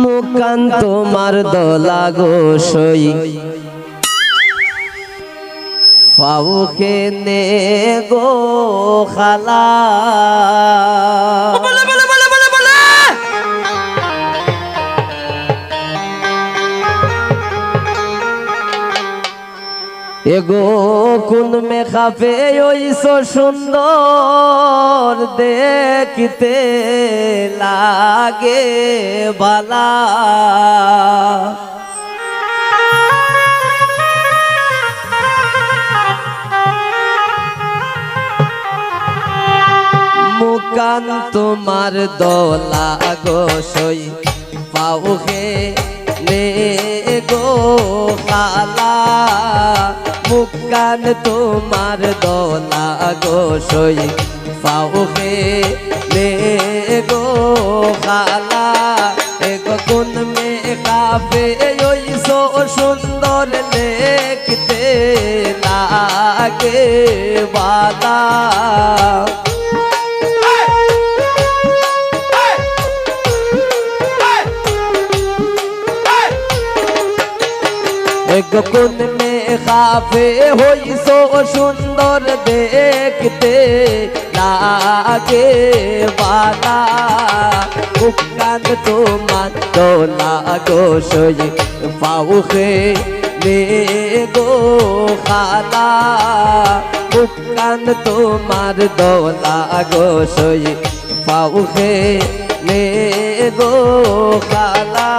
মুকান তোমার দোলা গো সই পাউকে নে গো খালা এগো কোন মেখাপে ওইসো সুন্দর দেখতে লাগে বালা মুকান তোমার দোলা গো সই পাউকে নে গো খালা মুকান তোমার দোলা গো সই পাউকে নে গো খালা এগো কোন মে কাফে ওইসো সুন্দর দেখতে লাগে বালা এগো কোন মে কাফে হইসো সুন্দর দেখতে লাগে বালা মুকান তোমার দোলা গো সই পাউকে নে গো খালা মুকান তোমার দোলা গো সই পাউকে নে গো খালা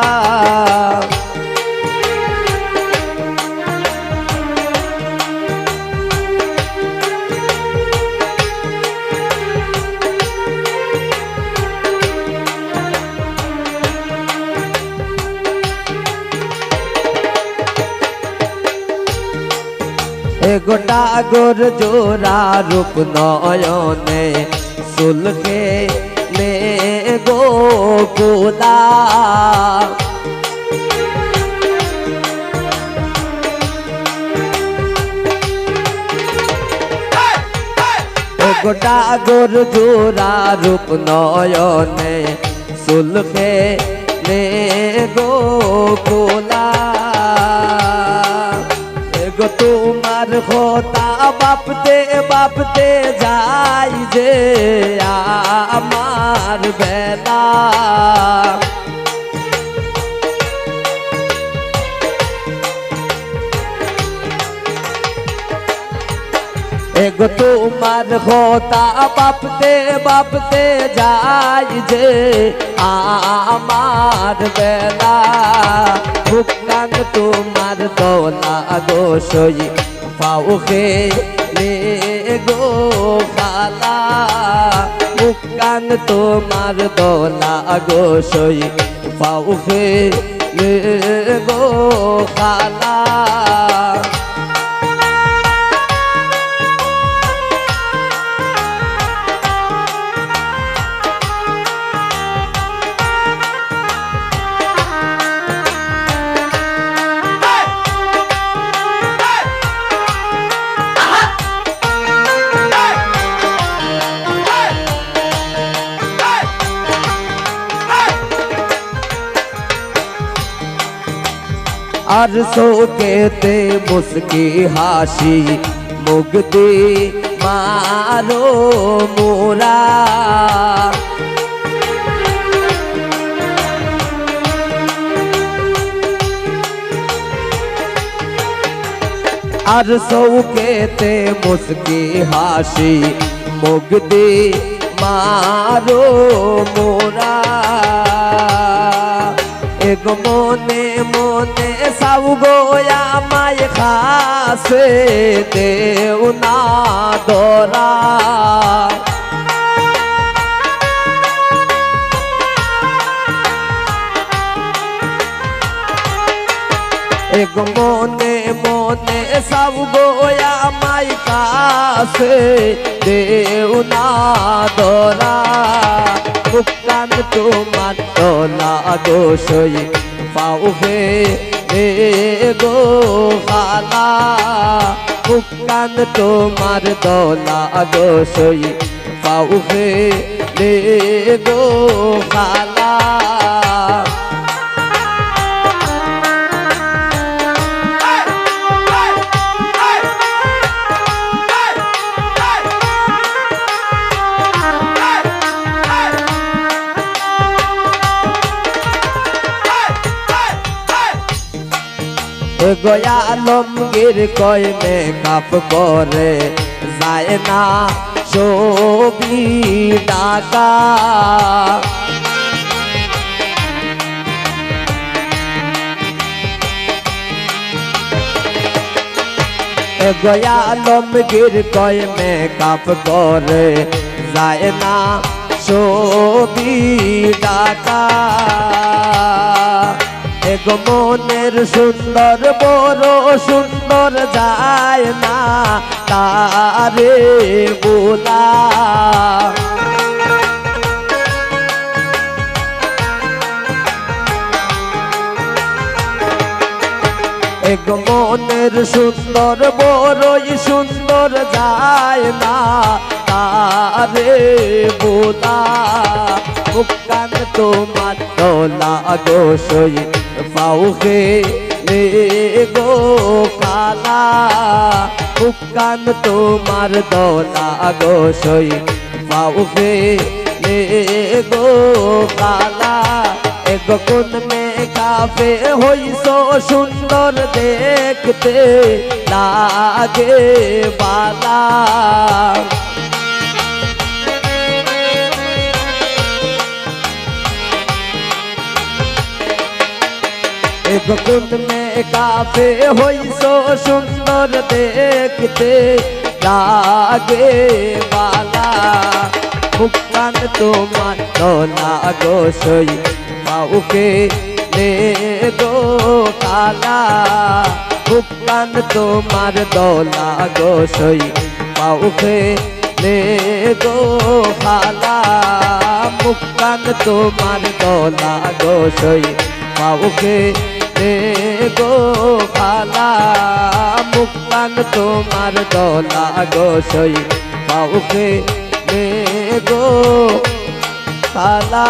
গোটা গোর জোড়া রূপ নয়নে সুলকে নে গো গোলা গোটা গোর জোড়া রূপ নয়নে সুলকে নে গো গোলা গো তোমার কথা বাপতে যাই যে আমার বেলা এগো তোমার কথা বাপতে যাই যে আমার বেলা মুকান তোমার দোলা গো সই পাউকে নে গো খালা মুকান তোমার দোলা গো সই পাউকে নে গো খালা আর শোকেতে মুস্কি হাসি মুগ্ধি মারো মোরা আর শোকেতে মুস্কি হাসি মুগ্ধি মারো মোরা এগো মনে মনে সাউ গো আমায় খাসে দেও না দরা এগো মনে মনে সাউ গো আমায় কাছে দেও না দরা মুকান তোমার দোলা গো সই পাউকে নে গো খালা মুকান তোমার দোলা গো সই পাউকে রে গো খালা। গয়া লমগির কয় মেকআপ করে যায় না ছবি টাকা। গয়া লমগির কয় মেকআপ করে যায় না ছবি টাকা। এক মনের সুন্দর বড় সুন্দর যায় না তারে বোলা। এক মনের সুন্দর বড়ই সুন্দর যায় না তারে বোলা। মুক্কান তোমার দোলা গো সই পাউকে রে গো কালা। মুক্কান তোমার দোলা গো সই পাউকে রে গো কালা। এক কোন মেকআপে হইছ সুন্দর দেখতে লাগে বালা। এক কোন মেকআপে হইছ সুন্দর দেখতে লাগে বালা। মুক্কান তোমার দোলা গো সই পাউকে রে গো কালা। মুক্কান তোমার দোলা গো সই পাউকে রে গো খালা। মুক্কান তোমার দোলা গো সই পাউকে রে গো খালা। মুক্কান তোমার দোলা গো সই পাউকে রে গো খালা।